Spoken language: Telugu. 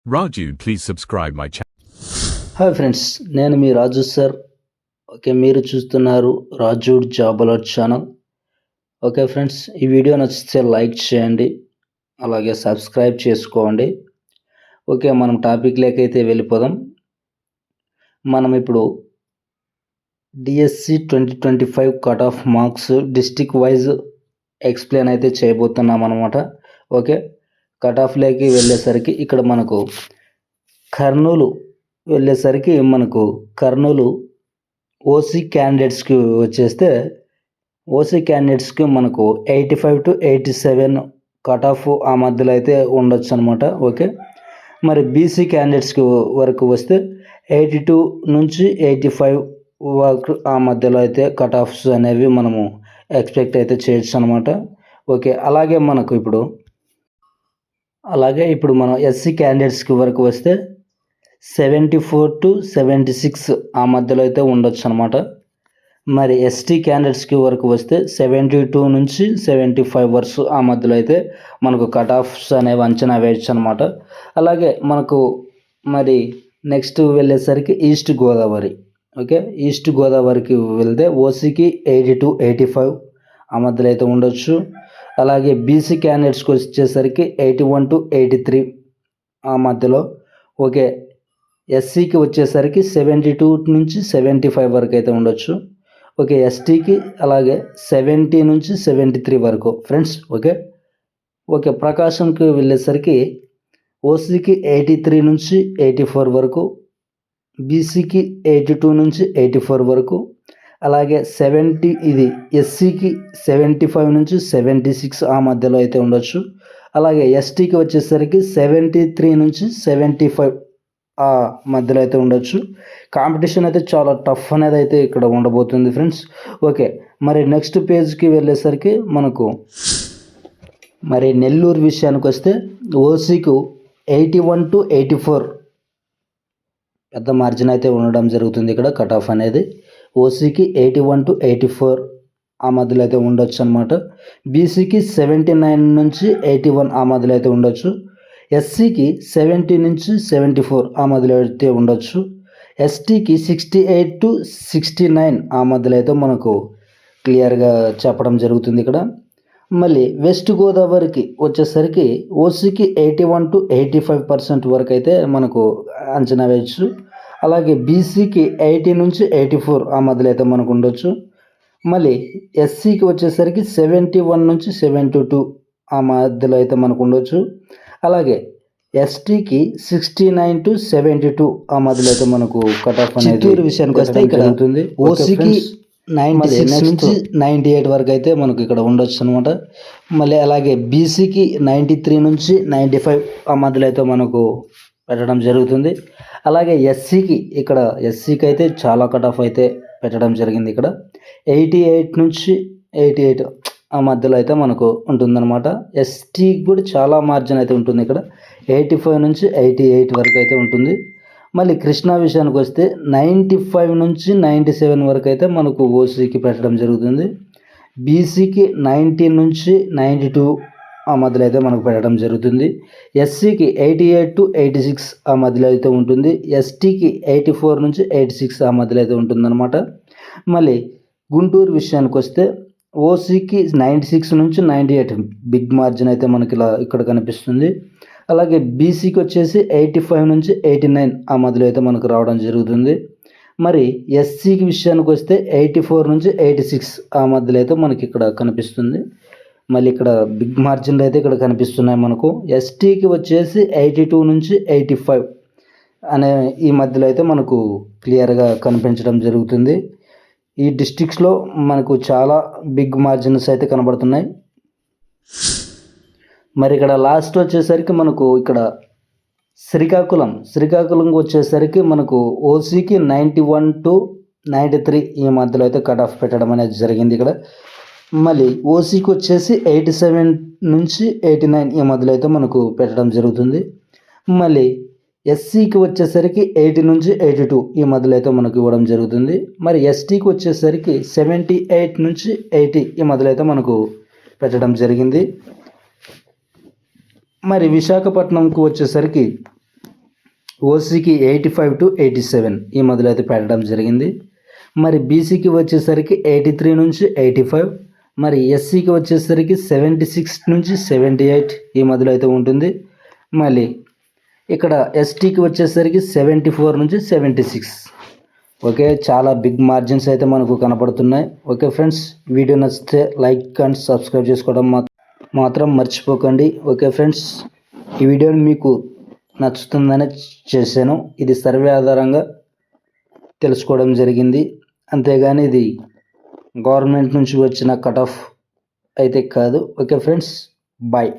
Raju, please subscribe my channel. Hi friends, నేను మీ రాజు సార్. ఓకే, మీరు చూస్తున్నారు Raju job alert channel. Okay friends, ఈ వీడియో నచ్చితే లైక్ చేయండి, అలాగే సబ్స్క్రైబ్ చేసుకోండి. ఓకే, మనం టాపిక్లోకైతే వెళ్ళిపోదాం. మనం ఇప్పుడు DSC 2025 cut off marks district wise explain అయితే చేయబోతున్నాం అనమాట. ఓకే, కట్ ఆఫ్లోకి వెళ్ళేసరికి ఇక్కడ మనకు కర్నూలు ఓసీ క్యాండిడేట్స్కి వచ్చేస్తే ఓసీ క్యాండిడేట్స్కి మనకు 85 to 87 కట్ ఆఫ్ ఆ మధ్యలో అయితే ఉండొచ్చు అనమాట. ఓకే, మరి బీసీ క్యాండిడేట్స్కి వరకు వస్తే 82 నుంచి 85 వరకు ఆ మధ్యలో అయితే కట్ ఆఫ్స్ అనేవి మనము ఎక్స్పెక్ట్ అయితే చేయొచ్చు అనమాట. ఓకే, అలాగే ఇప్పుడు మనం ఎస్సీ క్యాండిడేట్స్కి వరకు వస్తే 74 to 76 ఆ మధ్యలో అయితే ఉండొచ్చు అనమాట. మరి ఎస్టీ క్యాండిడేట్స్కి వరకు వస్తే 72 నుంచి 75 వరకు ఆ మధ్యలో అయితే మనకు కట్ ఆఫ్స్ అనేవి అంచనా వేయచ్చు అనమాట. అలాగే మనకు మరి నెక్స్ట్ వెళ్ళేసరికి ఈస్ట్ గోదావరి. ఓకే, ఈస్ట్ గోదావరికి వెళ్తే ఓసీకి 80 to 85 ఆ మధ్యలో అయితే ఉండొచ్చు. అలాగే బీసీ క్యాండిడేట్స్కి వచ్చేసరికి 81 to 83 ఆ మధ్యలో. ఓకే, ఎస్సీకి వచ్చేసరికి 72 నుంచి 75 వరకు అయితే ఉండొచ్చు. ఓకే, ఎస్టీకి అలాగే 70 నుంచి 73 వరకు ఫ్రెండ్స్. ఓకే, ప్రకాశంకి వెళ్ళేసరికి ఓసీకి 83 నుంచి 84 వరకు, బీసీకి 82 నుంచి 84 వరకు, అలాగే ఇది ఎస్సీకి 75 నుంచి 76 ఆ మధ్యలో అయితే ఉండొచ్చు. అలాగే ఎస్టీకి వచ్చేసరికి 73 నుంచి 75 ఆ మధ్యలో అయితే ఉండొచ్చు. కాంపిటీషన్ అయితే చాలా టఫ్ అనేది అయితే ఇక్కడ ఉండబోతుంది ఫ్రెండ్స్. ఓకే, మరి నెక్స్ట్ పేజ్కి వెళ్ళేసరికి మనకు మరి నెల్లూరు విషయానికి వస్తే ఓసీకు 81 to 84 పెద్ద మార్జిన్ అయితే ఉండడం జరుగుతుంది. ఇక్కడ కట్ ఆఫ్ అనేది ఓసీకి 81 to 84 ఆ మధ్యలో అయితే ఉండొచ్చు అనమాట. బీసీకి 79 నుంచి 81 ఆ మధ్యలో అయితే ఉండొచ్చు. ఎస్సీకి 70 నుంచి 74 ఆ మధ్యలో అయితే ఉండొచ్చు. ఎస్టీకి 68 to 69 ఆ మధ్యలో అయితే మనకు క్లియర్గా చెప్పడం జరుగుతుంది ఇక్కడ. మళ్ళీ వెస్ట్ గోదావరికి వచ్చేసరికి ఓసీకి 81 to 85% వరకు అయితే మనకు అంచనా వేయచ్చు. అలాగే బీసీకి 80 నుంచి 84 ఆ మధ్యలో అయితే మనకు ఉండొచ్చు. మళ్ళీ ఎస్సీకి వచ్చేసరికి 71 నుంచి 72 ఆ మధ్యలో అయితే మనకు ఉండొచ్చు. అలాగే ఎస్టీకి 69 to 72 ఆ మధ్యలో అయితే మనకు కట్ ఆఫ్ అనేది చిత్తూరు విషయానికి వస్తే ఇక్కడ ఉంటుంది. ఓసీకి 96 నుంచి 98 వరకు అయితే మనకు ఇక్కడ ఉండొచ్చు అనమాట. మళ్ళీ అలాగే బీసీకి 93 నుంచి 95 ఆ మధ్యలో అయితే మనకు పెట్టడం జరుగుతుంది. అలాగే ఎస్సీకి అయితే చాలా కట్ ఆఫ్ అయితే పెట్టడం జరిగింది. ఇక్కడ 88 నుంచి 88 ఆ మధ్యలో అయితే మనకు ఉంటుందన్నమాట. ఎస్టీకి కూడా చాలా మార్జిన్ అయితే ఉంటుంది. ఇక్కడ 85 నుంచి 88 వరకు అయితే ఉంటుంది. మళ్ళీ కృష్ణా విషయానికి వస్తే 95 నుంచి 97 వరకు అయితే మనకు ఓసీకి పెట్టడం జరుగుతుంది. బీసీకి 90 నుంచి 92 ఆ మధ్యలో అయితే మనకు పెట్టడం జరుగుతుంది. ఎస్సీకి 88 to 86 ఆ మధ్యలో అయితే ఉంటుంది. ఎస్టీకి 84 నుంచి 86 ఆ మధ్యలో అయితే ఉంటుందన్నమాట. మళ్ళీ గుంటూరు విషయానికి వస్తే ఓసీకి 96 నుంచి 98 బిగ్ మార్జిన్ అయితే మనకి ఇక్కడ కనిపిస్తుంది. అలాగే బీసీకి వచ్చేసి 85 నుంచి 89 ఆ మధ్యలో అయితే మనకు రావడం జరుగుతుంది. మరి ఎస్సీకి విషయానికి వస్తే 84 నుంచి 86 ఆ మధ్యలో అయితే మనకి ఇక్కడ కనిపిస్తుంది. మళ్ళీ ఇక్కడ బిగ్ మార్జిన్లు అయితే ఇక్కడ కనిపిస్తున్నాయి మనకు. ఎస్టీకి వచ్చేసి 82 నుంచి 85 అనే ఈ మధ్యలో అయితే మనకు క్లియర్గా కనిపించడం జరుగుతుంది. ఈ డిస్ట్రిక్ట్స్లో మనకు చాలా బిగ్ మార్జిన్స్ అయితే కనబడుతున్నాయి. మరి ఇక్కడ లాస్ట్ వచ్చేసరికి మనకు ఇక్కడ శ్రీకాకుళం వచ్చేసరికి మనకు ఓసీకి 91 to 93 ఈ మధ్యలో అయితే కట్ ఆఫ్ పెట్టడం అనేది జరిగింది ఇక్కడ. మళ్ళీ ఓసీకి వచ్చేసి 87 నుంచి 89 ఈ మధ్యలో అయితే మనకు పెట్టడం జరుగుతుంది. మళ్ళీ ఎస్సీకి వచ్చేసరికి 80 నుంచి 82 ఈ మధ్యలో అయితే మనకు ఇవ్వడం జరుగుతుంది. మరి ఎస్టీకి వచ్చేసరికి 78 నుంచి 80 ఈ మధ్యలో అయితే మనకు పెట్టడం జరిగింది. మరి విశాఖపట్నంకు వచ్చేసరికి ఓసీకి 85 to 87 ఈ మధ్యలో అయితే పెట్టడం జరిగింది. మరి బీసీకి వచ్చేసరికి 83 నుంచి 85, మరి ఎస్సీకి వచ్చేసరికి 76 నుంచి 78 ఈ మధ్యలో అయితే ఉంటుంది. మళ్ళీ ఇక్కడ ఎస్టీకి వచ్చేసరికి 74 నుంచి 76. ఓకే, చాలా బిగ్ మార్జిన్స్ అయితే మనకు కనపడుతున్నాయి. ఓకే ఫ్రెండ్స్, వీడియో నచ్చితే లైక్ అండ్ సబ్స్క్రైబ్ చేసుకోవడం మాత్రం మర్చిపోకండి. ఓకే ఫ్రెండ్స్, ఈ వీడియోని మీకు నచ్చుతుందని చేశాను. ఇది సర్వే ఆధారంగా తెలుసుకోవడం జరిగింది, అంతేగాని ఇది గవర్నమెంట్ నుంచి వచ్చిన కట్ ఆఫ్ అయితే కాదు. Okay friends, bye.